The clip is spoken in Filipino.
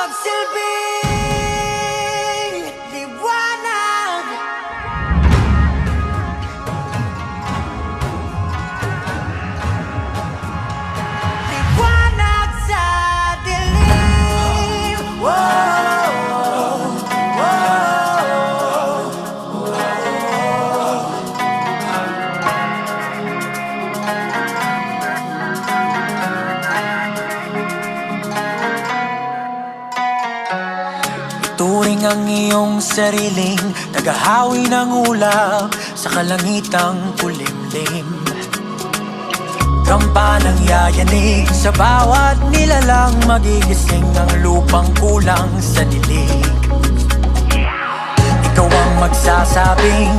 magsilbing liwanag. Liwanag sa dilim. Turing ang iyong sariling tagahawi ng ulap sa kalangitang kulimlim. Kampanang yayanig sa bawat nilalang, magigising ang lupang kulang sa dilig. Ikaw ang magsasabing